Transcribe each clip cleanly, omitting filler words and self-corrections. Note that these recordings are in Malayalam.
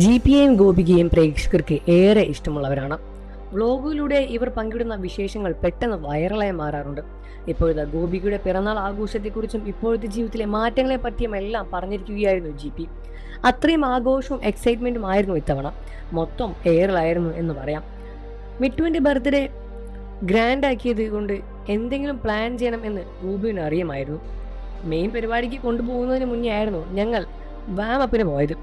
ജിപിയും ഗോപികയും പ്രേക്ഷകർക്ക് ഏറെ ഇഷ്ടമുള്ളവരാണ്. വ്ലോഗിലൂടെ ഇവർ പങ്കിടുന്ന വിശേഷങ്ങൾ പെട്ടെന്ന് വൈറലായി മാറാറുണ്ട്. ഇപ്പോഴത്തെ ഗോപികയുടെ പിറന്നാൾ ആഘോഷത്തെക്കുറിച്ചും ഇപ്പോഴത്തെ ജീവിതത്തിലെ മാറ്റങ്ങളെ പറ്റിയും എല്ലാം പറഞ്ഞിരിക്കുകയായിരുന്നു ജിപി. അത്രയും ആഘോഷവും എക്സൈറ്റ്മെന്റും ആയിരുന്നു ഇത്തവണ. മൊത്തം എയറിലായിരുന്നു എന്ന് പറയാം. മിറ്റുവിന്റെ ബർത്ത്ഡേ ഗ്രാൻഡ് ആക്കിയത് കൊണ്ട് എന്തെങ്കിലും പ്ലാൻ ചെയ്യണം എന്ന് ഗോപിന് അറിയാമായിരുന്നു. മെയിൻ പരിപാടിക്ക് കൊണ്ടുപോകുന്നതിന് മുന്നേ ആയിരുന്നു ഞങ്ങൾ വാമപ്പിന് പോയത്.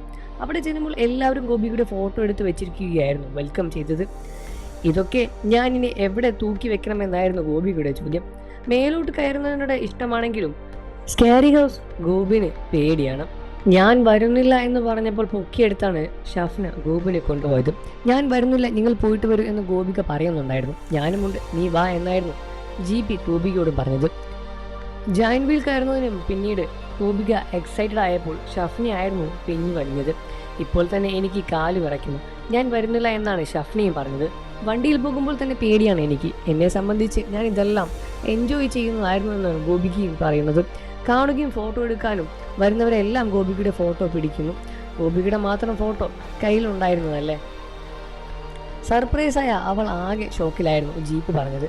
അവിടെ ചെല്ലുമ്പോൾ എല്ലാവരും ഗോപികയുടെ ഫോട്ടോ എടുത്ത് വെച്ചിരിക്കുകയായിരുന്നു വെൽക്കം ചെയ്തത്. ഇതൊക്കെ ഞാൻ ഇനി എവിടെ തൂക്കി വെക്കണമെന്നായിരുന്നു ഗോപികയുടെ ചോദ്യം. മേലോട്ട് കയറുന്നതിനോട് ഇഷ്ടമാണെങ്കിലും സ്കാരി ഹൗസ് ഗോപിന് പേടിയാണ്. ഞാൻ വരുന്നില്ല എന്ന് പറഞ്ഞപ്പോൾ പൊക്കിയെടുത്താണ് ഷഫ്ന ഗോപിനെ കൊണ്ടുപോയത്. ഞാൻ വരുന്നില്ല, നിങ്ങൾ പോയിട്ട് വരൂ എന്ന് ഗോപിക പറയുന്നുണ്ടായിരുന്നു. ഞാനുമുണ്ട്, നീ വാ എന്നായിരുന്നു ജിപി ഗോപികയോട് പറഞ്ഞത്. ജോയിന്റ് വീൽ കയറുന്നതിനും പിന്നീട് ഗോപിക എക്സൈറ്റഡ് ആയപ്പോൾ ഷഫ്നയായിരുന്നു പിന്നി വലിഞ്ഞത്. ഇപ്പോൾ തന്നെ എനിക്ക് കാല് വിറയ്ക്കുന്നു, ഞാൻ വരുന്നില്ല എന്നാണ് ഷഫ്നയും പറഞ്ഞത്. വണ്ടിയിൽ പോകുമ്പോൾ തന്നെ പേടിയാണ് എനിക്ക്. എന്നെ സംബന്ധിച്ച് ഞാൻ ഇതെല്ലാം എൻജോയ് ചെയ്യുന്നതായിരുന്നു എന്നാണ് ഗോപികയും പറയുന്നത്. കാണുകയും ഫോട്ടോ എടുക്കാനും വരുന്നവരെല്ലാം ഗോപികയുടെ ഫോട്ടോ പിടിക്കുന്നു. ഗോപികയുടെ മാത്രം ഫോട്ടോ കയ്യിലുണ്ടായിരുന്നതല്ലേ. സർപ്രൈസായ അവൾ ആകെ ഷോക്കിലായിരുന്നു ജീപ്പ് പറഞ്ഞത്.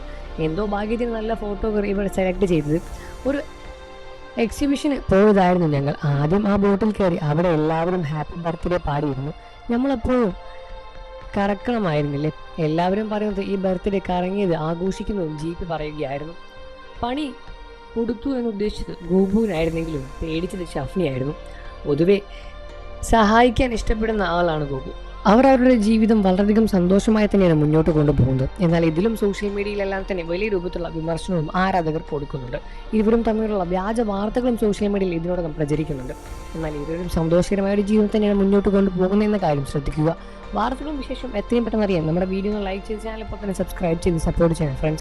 എന്തോ ഭാഗ്യത്തിന് നല്ല ഫോട്ടോകൾ ഇവർ സെലക്ട് ചെയ്തത്. ഒരു എക്സിബിഷന് പോയതായിരുന്നു ഞങ്ങൾ. ആദ്യം ആ ബോട്ടിൽ കയറി അവിടെ എല്ലാവരും ഹാപ്പി ബർത്ത്ഡേ പാടിയിരുന്നു. നമ്മളെപ്പോഴും കറക്കണമായിരുന്നില്ലേ. എല്ലാവരും പറയുന്നത് ഈ ബർത്ത്ഡേ കറങ്ങിയത് ആഘോഷിക്കുന്നതും ജീപ്പ് പറയുകയായിരുന്നു. പണി കൊടുത്തു എന്നുദ്ദേശിച്ചത് ഗോപുവിനായിരുന്നെങ്കിലും പേടിച്ചത് ഷഫ്നിയായിരുന്നു. പൊതുവെ സഹായിക്കാൻ ഇഷ്ടപ്പെടുന്ന ആളാണ് ഗോപു. അവർ അവരുടെ ജീവിതം വളരെയധികം സന്തോഷമായി തന്നെയാണ് മുന്നോട്ട് കൊണ്ടുപോകുന്നത്. എന്നാൽ ഇതിലും സോഷ്യൽ മീഡിയയിലെല്ലാം തന്നെ വലിയ രൂപത്തിലുള്ള വിമർശനവും ആരാധകർ കൊടുക്കുന്നുണ്ട്. ഇരുവരും തമ്മിലുള്ള വ്യാജ വാർത്തകളും സോഷ്യൽ മീഡിയയിൽ ഇതിനോടകം പ്രചരിക്കുന്നുണ്ട്. എന്നാൽ ഇരുവരും സന്തോഷകരമായ ഒരു ജീവിതം തന്നെയാണ് മുന്നോട്ട് കൊണ്ടുപോകുന്നത് എന്ന കാര്യം ശ്രദ്ധിക്കുക. വാർത്തകളും വിശേഷം എത്രയും പെട്ടെന്ന് അറിയാൻ നമ്മുടെ വീഡിയോ ലൈക്ക് ചെയ്ത് ചാനൽ ഇപ്പോൾ തന്നെ സബ്സ്ക്രൈബ് ചെയ്ത് സപ്പോർട്ട് ചെയ്യണം ഫ്രണ്ട്സ്.